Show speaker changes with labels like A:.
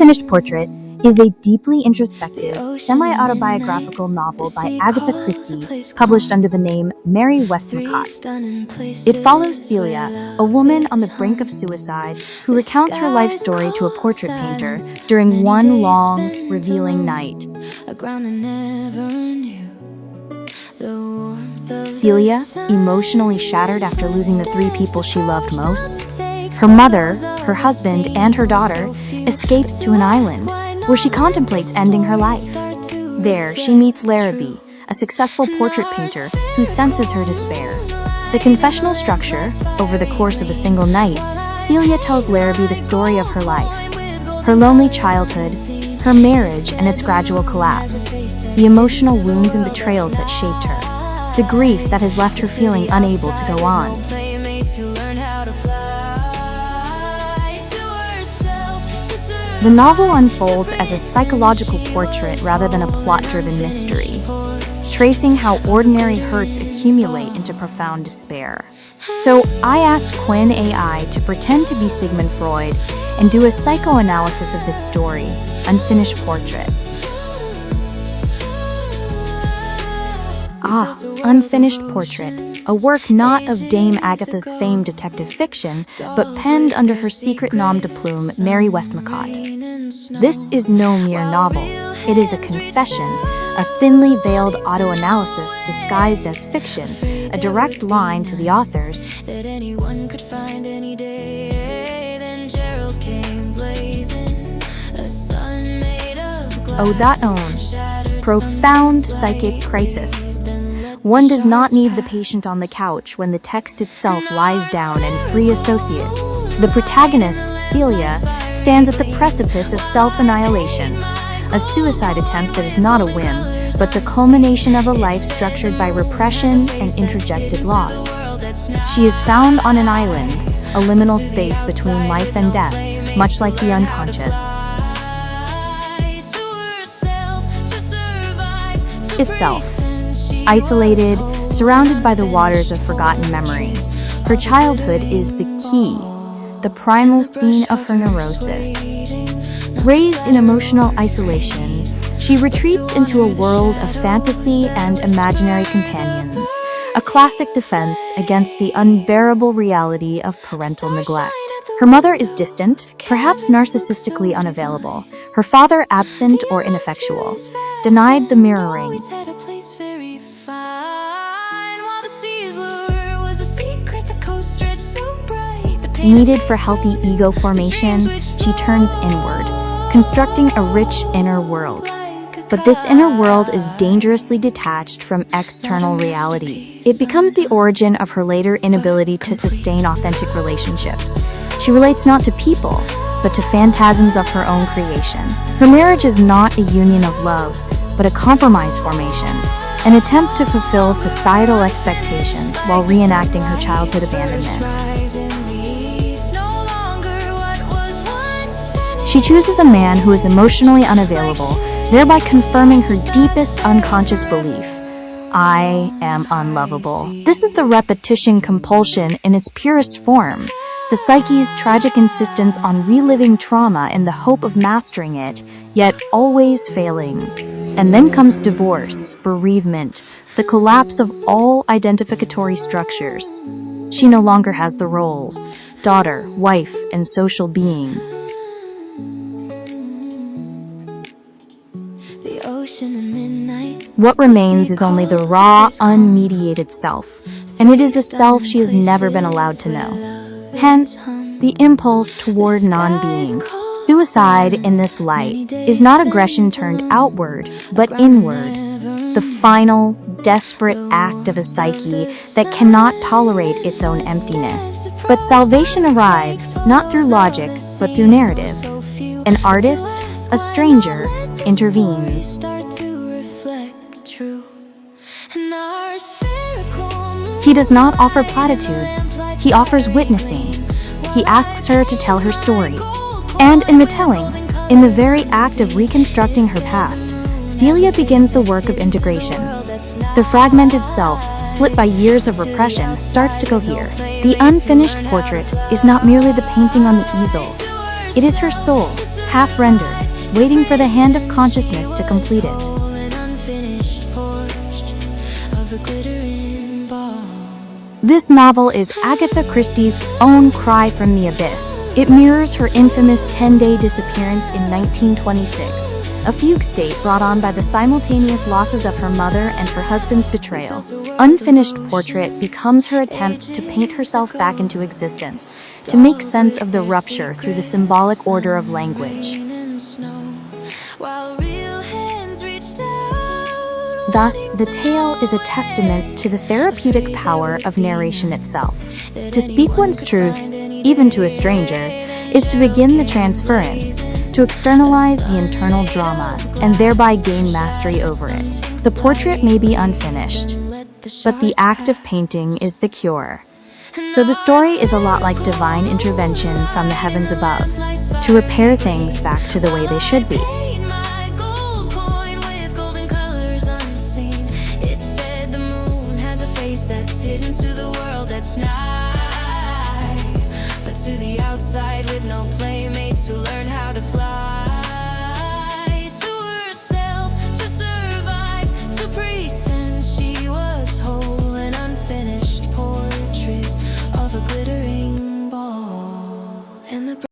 A: Unfinished Portrait is a deeply introspective, semi-autobiographical novel by Agatha Christie, published under the name Mary Westmacott. It follows Celia, a woman on the brink of suicide, who recounts her life story to a portrait painter during one long, revealing night. Celia, emotionally shattered after losing the three people she loved most, her mother, her husband, and her daughter, escapes to an island where she contemplates ending her life. There, she meets Larrabee, a successful portrait painter who senses her despair. The confessional structure, over the course of a single night, Celia tells Larrabee the story of her life, her lonely childhood, her marriage and its gradual collapse, the emotional wounds and betrayals that shaped her, the grief that has left her feeling unable to go on. The novel unfolds as a psychological portrait rather than a plot-driven mystery, tracing how ordinary hurts accumulate into profound despair. So I asked Qwen AI to pretend to be Sigmund Freud and do a psychoanalysis of this story, Unfinished Portrait. Unfinished Portrait, a work not of Dame Agatha's famed detective fiction, but penned under her secret nom de plume, Mary Westmacott. This is no mere novel. It is a confession, a thinly veiled autoanalysis disguised as fiction, a direct line to the authors. That anyone could find any day, then Gerald came blazing, a sun made of glass. Oh, that own. Profound psychic crisis. One does not need the patient on the couch when the text itself lies down and free associates. The protagonist, Celia, stands at the precipice of self-annihilation, a suicide attempt that is not a whim, but the culmination of a life structured by repression and introjected loss. She is found on an island, a liminal space between life and death, much like the unconscious. Itself. Isolated, surrounded by the waters of forgotten memory. Her childhood is the key, the primal scene of her neurosis. Raised in emotional isolation, she retreats into a world of fantasy and imaginary companions, a classic defense against the unbearable reality of parental neglect. Her mother is distant, perhaps narcissistically unavailable, her father absent or ineffectual, denied the mirroring. Needed for healthy ego formation, she turns inward, constructing a rich inner world. But this inner world is dangerously detached from external reality. It becomes the origin of her later inability to sustain authentic relationships. She relates not to people, but to phantasms of her own creation. Her marriage is not a union of love, but a compromise formation, an attempt to fulfill societal expectations while reenacting her childhood abandonment. She chooses a man who is emotionally unavailable, thereby confirming her deepest unconscious belief: I am unlovable. This is the repetition compulsion in its purest form, the psyche's tragic insistence on reliving trauma in the hope of mastering it, yet always failing. And then comes divorce, bereavement, the collapse of all identificatory structures. She no longer has the roles: daughter, wife, and social being. What remains is only the raw, unmediated self, and it is a self she has never been allowed to know. Hence, the impulse toward non-being. Suicide in this light is not aggression turned outward, but inward, the final, desperate act of a psyche that cannot tolerate its own emptiness. But salvation arrives not through logic, but through narrative. An artist, a stranger, intervenes. He does not offer platitudes, he offers witnessing. He asks her to tell her story. And in the telling, in the very act of reconstructing her past, Celia begins the work of integration. The fragmented self, split by years of repression, starts to cohere. The unfinished portrait is not merely the painting on the easel. It is her soul, half-rendered, waiting for the hand of consciousness to complete it. This novel is Agatha Christie's own cry from the abyss. It mirrors her infamous 10-day disappearance in 1926, a fugue state brought on by the simultaneous losses of her mother and her husband's betrayal. Unfinished Portrait becomes her attempt to paint herself back into existence, to make sense of the rupture through the symbolic order of language. Thus, the tale is a testament to the therapeutic power of narration itself. To speak one's truth, even to a stranger, is to begin the transference, to externalize the internal drama, and thereby gain mastery over it. The portrait may be unfinished, but the act of painting is the cure. So the story is a lot like divine intervention from the heavens above, to repair things back to the way they should be.
B: That's hidden to the world that's nigh, but to the outside with no playmates who learn how to fly.